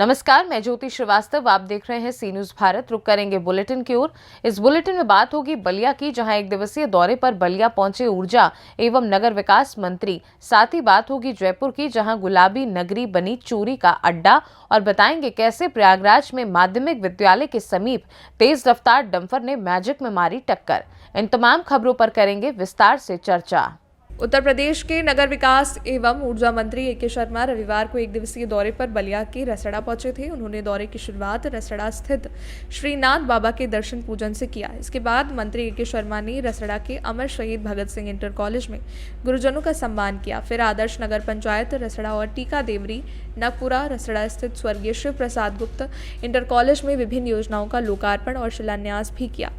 नमस्कार, मैं ज्योति श्रीवास्तव। आप देख रहे हैं सी न्यूज भारत। रुक करेंगे बुलेटिन की ओर। इस बुलेटिन में बात होगी बलिया की, जहां एक दिवसीय दौरे पर बलिया पहुंचे ऊर्जा एवं नगर विकास मंत्री। साथ ही बात होगी जयपुर की, जहां गुलाबी नगरी बनी चोरी का अड्डा, और बताएंगे कैसे प्रयागराज में माध्यमिक विद्यालय के समीप तेज रफ्तार डंपर ने मैजिक में मारी टक्कर। इन तमाम खबरों पर करेंगे विस्तार से चर्चा। उत्तर प्रदेश के नगर विकास एवं ऊर्जा मंत्री ए के शर्मा रविवार को एक दिवसीय दौरे पर बलिया के रसड़ा पहुंचे थे। उन्होंने दौरे की शुरुआत रसड़ा स्थित श्रीनाथ बाबा के दर्शन पूजन से किया। इसके बाद मंत्री ए के शर्मा ने रसड़ा के अमर शहीद भगत सिंह इंटर कॉलेज में गुरुजनों का सम्मान किया। फिर आदर्श नगर पंचायत रसड़ा और टीका देवरी नगपुरा रसड़ा स्थित स्वर्गीय शिव प्रसाद गुप्त इंटर कॉलेज में विभिन्न योजनाओं का लोकार्पण और शिलान्यास भी किया।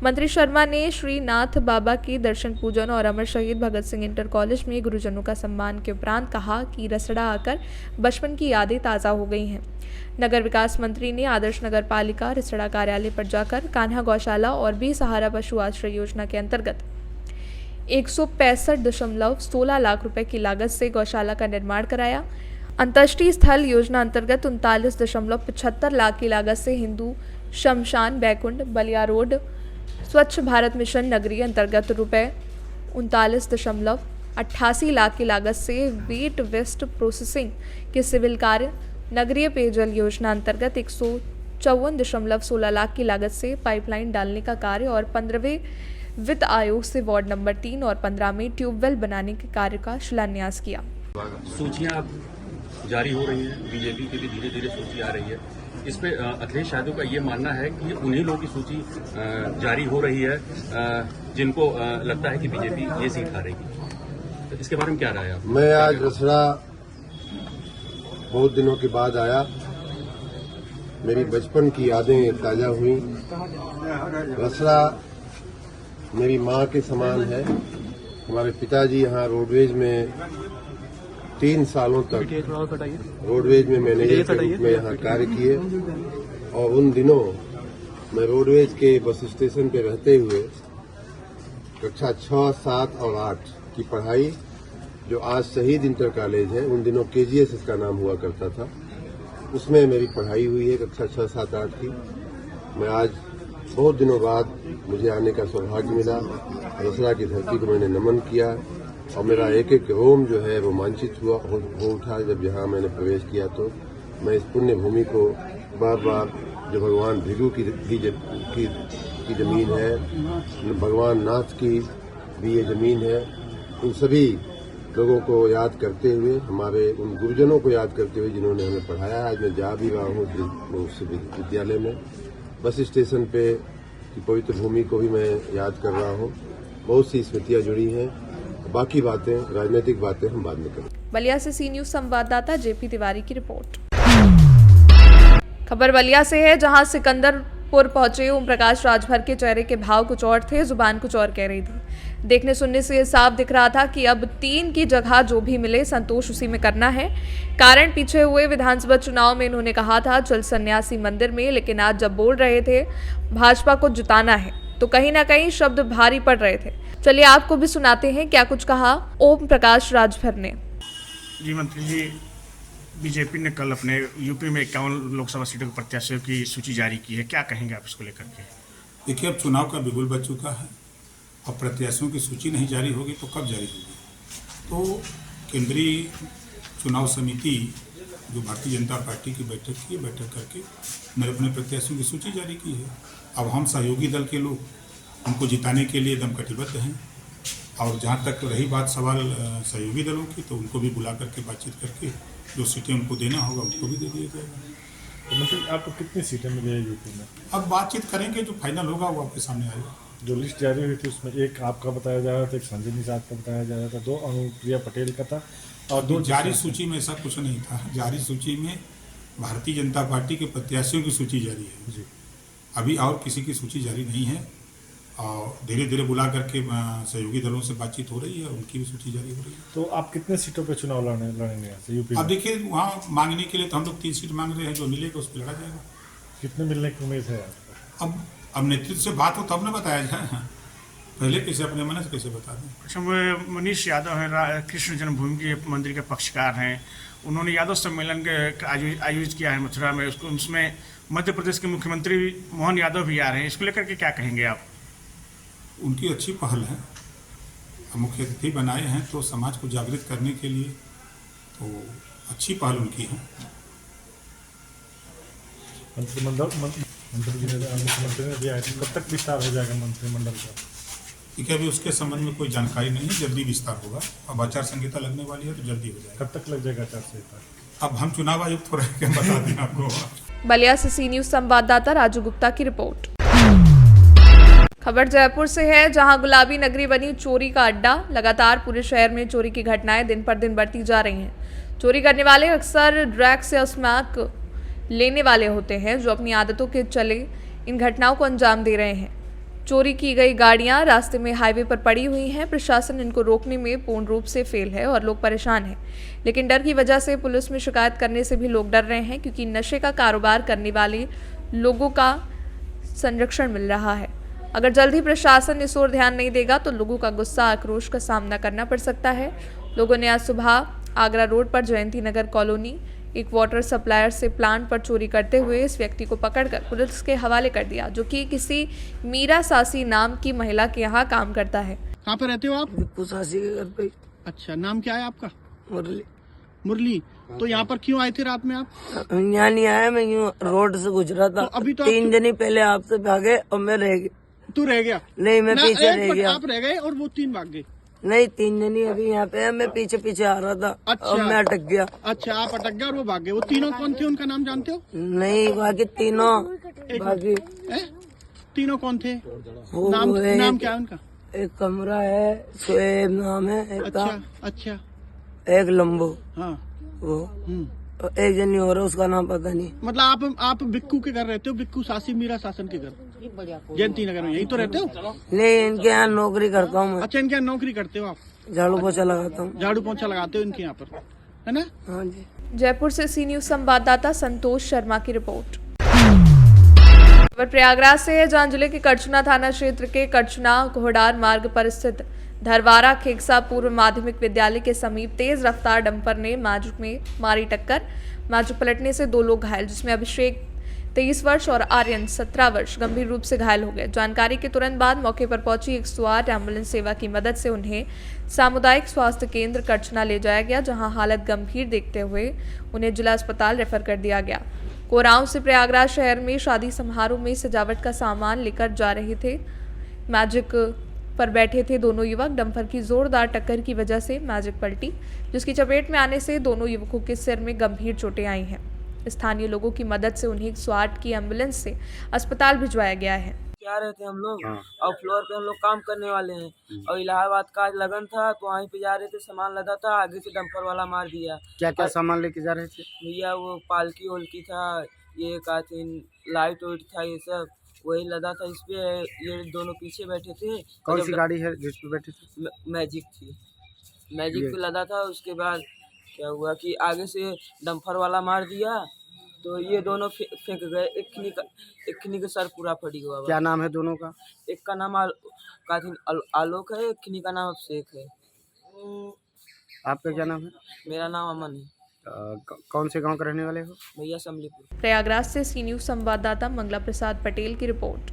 मंत्री शर्मा ने श्रीनाथ बाबा के दर्शन पूजन और अमर शहीद भगत सिंह इंटर कॉलेज में गुरुजनों का सम्मान के उपरांत कहा कि रसड़ा आकर बचपन की यादें ताज़ा हो गई हैं। नगर विकास मंत्री ने आदर्श नगर पालिका रसड़ा कार्यालय पर जाकर कान्हा गौशाला और बेसहारा पशु आश्रय योजना के अंतर्गत 165.16 लाख रुपए की लागत से गौशाला का निर्माण कराया। अंतर्राष्ट्रीय स्थल योजना अंतर्गत 39.75 लाख की लागत से हिंदू शमशान बैकुंठ बलिया रोड स्वच्छ भारत मिशन नगरीय अंतर्गत रुपए 39.88 लाख की लागत से वेट वेस्ट प्रोसेसिंग के सिविल कार्य, नगरीय पेयजल योजना अंतर्गत 154.16 लाख की लागत से पाइपलाइन डालने का कार्य और 15वें वित्त आयोग से वार्ड नंबर 3 और 15 में ट्यूबवेल बनाने के कार्य का शिलान्यास किया। सूचियां जारी हो रही हैं, बीजेपी की भी धीरे धीरे सूची आ रही है। इस पे अखिलेश यादव का ये मानना है कि उन्हीं लोगों की सूची जारी हो रही है जिनको लगता है कि बीजेपी ये सीट हारेगी। तो इसके बारे में क्या राय है? मैं आज रसड़ा बहुत दिनों के बाद आया। मेरी बचपन की यादें ताजा हुई। रसड़ा मेरी माँ के समान है। हमारे पिताजी यहाँ रोडवेज में 3 सालों तक रोडवेज में मैनेजर के रूप में यहाँ कार्य किए, और उन दिनों मैं रोडवेज के बस स्टेशन पे रहते हुए कक्षा 6, 7 और 8 की पढ़ाई, जो आज शहीद इंटर कॉलेज है, उन दिनों केजीएस इसका नाम हुआ करता था, उसमें मेरी पढ़ाई हुई है कक्षा 6, 7, 8 की। मैं आज बहुत दिनों बाद मुझे आने का सौभाग्य मिला। रसड़ा की धरती को मैंने नमन किया और मेरा एक एक रोम जो है रोमांचित हो उठा जब यहाँ मैंने प्रवेश किया। तो मैं इस पुण्य भूमि को बार बार, जो भगवान भृगु की जमीन है, भगवान नाथ की भी ये जमीन है, उन सभी लोगों को याद करते हुए, हमारे उन गुरुजनों को याद करते हुए जिन्होंने हमें पढ़ाया। आज मैं जा भी रहा हूँ उस विद्यालय में। बस स्टेशन पे की पवित्र भूमि को भी मैं याद कर रहा हूँ। बहुत सी स्मृतियाँ जुड़ी हैं। बाकी बातें, राजनीतिक बातें हम बाद में करें। बलिया से सी न्यूज संवाददाता जेपी तिवारी की रिपोर्ट। खबर बलिया से है, जहां सिकंदरपुर पहुंचे ओम प्रकाश राजभर के चेहरे के भाव कुछ और थे, जुबान कुछ और कह रही थी। देखने सुनने से साफ दिख रहा था कि अब 3 की जगह जो भी मिले संतोष उसी में करना है। कारण पीछे हुए विधानसभा चुनाव में इन्होंने कहा था जल सन्यासी मंदिर में, लेकिन आज जब बोल रहे थे भाजपा को जिताना है तो कहीं ना कहीं शब्द भारी पड़ रहे थे। चलिए आपको भी सुनाते हैं क्या कुछ कहा ओम प्रकाश राजभर ने। जी मंत्री जी, बीजेपी ने कल अपने यूपी में 51 लोकसभा सीटों के प्रत्याशियों की सूची जारी की है, क्या कहेंगे आप इसको लेकर के? देखिए, अब चुनाव का बिगुल बच चुका है। अब प्रत्याशियों की सूची नहीं जारी होगी तो कब जारी होगी? तो केंद्रीय चुनाव समिति जो भारतीय जनता पार्टी की बैठक की, बैठक करके मैंने अपने प्रत्याशियों की सूची जारी की है। अब हम सहयोगी दल के लोग उनको जिताने के लिए एकदम कटिबद्ध हैं। और जहाँ तक रही बात सवाल सहयोगी दलों की, तो उनको भी बुला करके बातचीत करके जो सीटें उनको देना होगा उनको भी दे दिया जाएगा। तो मतलब आपको कितनी सीटें मिली है यूपी में? अब बातचीत करेंगे, जो फाइनल होगा वो आपके सामने आएगा। जो लिस्ट जारी हुई थी उसमें एक आपका बताया जा रहा था, एक संजय निषाद का बताया जा रहा था, 2 अनुप्रिया पटेल का था और 2 जारी सूची में ऐसा कुछ नहीं था। जारी सूची में भारतीय जनता पार्टी के प्रत्याशियों की सूची जारी है जी। अभी और किसी की सूची जारी नहीं है, और धीरे धीरे बुला करके सहयोगी दलों से बातचीत हो रही है, उनकी भी सूची जारी हो रही है। तो आप कितने सीटों पे चुनाव लड़ेंगे यहाँ से यूपी में? अब देखिए, वहाँ मांगने के लिए तो हम लोग 3 सीट मांग रहे हैं, जो मिलेगा उस पर लड़ा जाएगा। कितने मिलने की उम्मीद है आपको? अब नेतृत्व से बात हो तब न बताया जाए। पहले कैसे अपने मन से कैसे बता दें। अच्छा, वो मनीष यादव हैं, कृष्ण जन्मभूमि के मंदिर के पक्षकार हैं। उन्होंने यादव सम्मेलन के आयोजित किया है मथुरा में। उसमें मध्य प्रदेश के मुख्यमंत्री मोहन यादव भी आ रहे हैं। इसको लेकर के क्या कहेंगे आप? उनकी अच्छी पहल है, मुख्य अतिथि बनाए हैं तो समाज को जागृत करने के लिए, तो अच्छी पहल उनकी है। मुख्यमंत्री ने दिया है, कब तक विस्तार हो जाएगा मंत्रिमंडल का? ठीक है, अभी उसके संबंध में कोई जानकारी नहीं है, जल्दी विस्तार होगा। अब आचार संहिता लगने वाली है तो जल्दी हो जाएगा। कब तक लग जाएगा आचार संहिता? अब हम चुनाव आयुक्त हो रहे हैं, बता दें आपको। बलिया से सी न्यूज संवाददाता राजू गुप्ता की रिपोर्ट। खबर जयपुर से है, जहां गुलाबी नगरी बनी चोरी का अड्डा। लगातार पूरे शहर में चोरी की घटनाएं दिन पर दिन बढ़ती जा रही हैं। चोरी करने वाले अक्सर ड्रग्स या स्मैक लेने वाले होते हैं, जो अपनी आदतों के चले इन घटनाओं को अंजाम दे रहे हैं। चोरी की गई गाड़ियां रास्ते में हाईवे पर पड़ी हुई हैं। प्रशासन इनको रोकने में पूर्ण रूप से फेल है और लोग परेशान हैं। लेकिन डर की वजह से पुलिस में शिकायत करने से भी लोग डर रहे हैं, क्योंकि नशे का कारोबार करने वाले लोगों का संरक्षण मिल रहा है। अगर जल्द ही प्रशासन इस ओर ध्यान नहीं देगा तो लोगों का गुस्सा आक्रोश का सामना करना पड़ सकता है। लोगों ने आज सुबह आगरा रोड पर जयंती नगर कॉलोनी एक वाटर सप्लायर से प्लांट पर चोरी करते हुए इस व्यक्ति को पकड़कर पुलिस के हवाले कर दिया, जो कि किसी मीरा सासी नाम की महिला के यहाँ काम करता है। कहाँ पे रहते हो आप? दीपू सासी के घर पे। अच्छा, नाम क्या है आपका? मुरली। मुरली। तो यहाँ पर क्यों आए थे रात में आप? यहाँ नहीं आया, मैं यूँ रोड से गुजरा था। तो अभी तो 3 दिन ही पहले आपसे भागे और मैं रह गया। तू रह गया? नहीं, मैं पीछे रह गया। आप रह गए और वो 3 भाग गए? नहीं, 3 दिन ही अभी यहाँ पे है, मैं पीछे पीछे आ रहा था। अच्छा। और मैं अटक गया। अच्छा, आप अटक गए और वो भाग गए। वो तीनों कौन थे, उनका नाम जानते हो? नहीं, बाकी तीनों बाकी तीनों कौन थे? वो नाम क्या है उनका? एक कमरा है, शोएब नाम है एक का। अच्छा। एक लंबो, हाँ। वो और एक जनी और है, उसका नाम पता नहीं। मतलब आप बिक्कू के घर रहते हो? बिक्कू सासी मीरा शासन के घर जयंती नगर में, यही तो रहते हो? नहीं, इनके यहाँ नौकरी करता हूँ मैं। अच्छा, इनके यहाँ नौकरी करते हो आप? झाड़ू पोछा लगाता हूँ। झाड़ू पोछा लगाते हो इनके यहाँ पर, है ना? हाँ जी। जयपुर से सी न्यूज संवाददाता संतोष शर्मा की रिपोर्ट। खबर प्रयागराज से है, जहां जिले के करछना थाना क्षेत्र के करछना कोहडार मार्ग पर स्थित धरवारा खेकसा पूर्व माध्यमिक विद्यालय के समीप तेज रफ्तार डंपर ने मैजिक में मारी टक्कर। मैजिक पलटने से 2 लोग घायल, जिसमें अभिषेक 23 वर्ष और आर्यन 17 वर्ष गंभीर रूप से घायल हो गए। जानकारी के तुरंत बाद मौके पर पहुंची 108 एम्बुलेंस सेवा की मदद से उन्हें सामुदायिक स्वास्थ्य केंद्र करछना ले जाया गया, जहां हालत गंभीर देखते हुए उन्हें जिला अस्पताल रेफर कर दिया गया। कोरांव से प्रयागराज शहर में शादी समारोह में सजावट का सामान लेकर जा रहे थे। मैजिक पर बैठे थे दोनों युवक। डंपर की जोरदार टक्कर की वजह से मैजिक पलटी, जिसकी चपेट में आने से दोनों युवकों के सिर में गंभीर चोटें आई हैं। स्थानीय लोगों की मदद से उन्हें 108 की एम्बुलेंस से अस्पताल भिजवाया गया है। जा रहे थे हम लोग और फ्लोर पे हम लोग काम करने वाले हैं और इलाहाबाद का आज लगन था, तो वहीं पे जा रहे थे, सामान लदा था, आगे से डंपर वाला मार दिया। क्या क्या सामान लेके जा रहे थे भैया? वो पालकी उल्की था, ये लाइट वाइट था, ये सब वही लदा था इस पे। ये दोनों पीछे बैठे थे। कौन सी गाड़ी है जिस पे बैठे थे? मैजिक थी, मैजिक पे लदा था। उसके बाद क्या हुआ कि आगे से डंपर वाला मार दिया, तो ये दोनों फेंक गए। एक खिनी का सर पूरा फटी हुआ। क्या नाम है दोनों का? एक का नाम आलोक है, एक खिनी का नाम अभिषेक है। आपका क्या नाम है? मेरा नाम अमन है। कौन से गांव के रहने वाले हो? भैया समलीपुर। प्रयागराज से सी न्यूज संवाददाता मंगला प्रसाद पटेल की रिपोर्ट।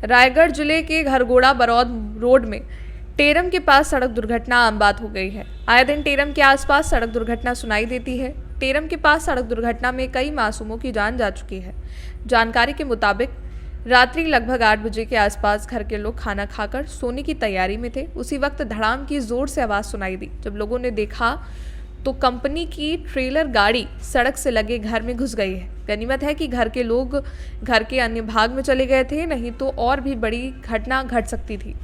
रायगढ़ जिले के घरगोड़ा बरौद रोड में टेरम के पास सड़क दुर्घटना आम बात हो गई है। आए दिन टेरम के आसपास सड़क दुर्घटना सुनाई देती है। टेरम के पास सड़क दुर्घटना में कई मासूमों की जान जा चुकी है। जानकारी के मुताबिक रात्रि लगभग 8 बजे के आसपास घर के लोग खाना खाकर सोने की तैयारी में थे। उसी वक्त धड़ाम की जोर से आवाज़ सुनाई दी। जब लोगों ने देखा तो कंपनी की ट्रेलर गाड़ी सड़क से लगे घर में घुस गई है। गनीमत है कि घर के लोग घर के अन्य भाग में चले गए थे, नहीं तो और भी बड़ी घटना घट सकती थी।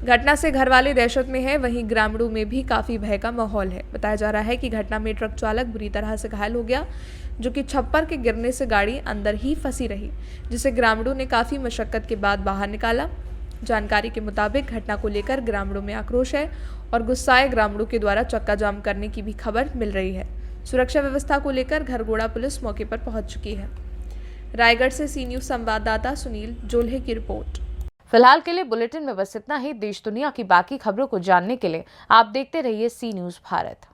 घटना से घर वाले दहशत में हैं, वहीं ग्रामीणों में भी काफ़ी भय का माहौल है। बताया जा रहा है कि घटना में ट्रक चालक बुरी तरह से घायल हो गया, जो कि छप्पर के गिरने से गाड़ी अंदर ही फंसी रही, जिसे ग्रामीणों ने काफ़ी मशक्कत के बाद बाहर निकाला। जानकारी के मुताबिक घटना को लेकर ग्रामीणों में आक्रोश है और गुस्साए ग्रामीणों के द्वारा चक्का जाम करने की भी खबर मिल रही है। सुरक्षा व्यवस्था को लेकर घरगोड़ा पुलिस मौके पर पहुंच चुकी है। रायगढ़ से सी न्यूज संवाददाता सुनील जोल्हे की रिपोर्ट। फिलहाल के लिए बुलेटिन में बस इतना ही। देश दुनिया की बाकी खबरों को जानने के लिए आप देखते रहिए सी न्यूज़ भारत।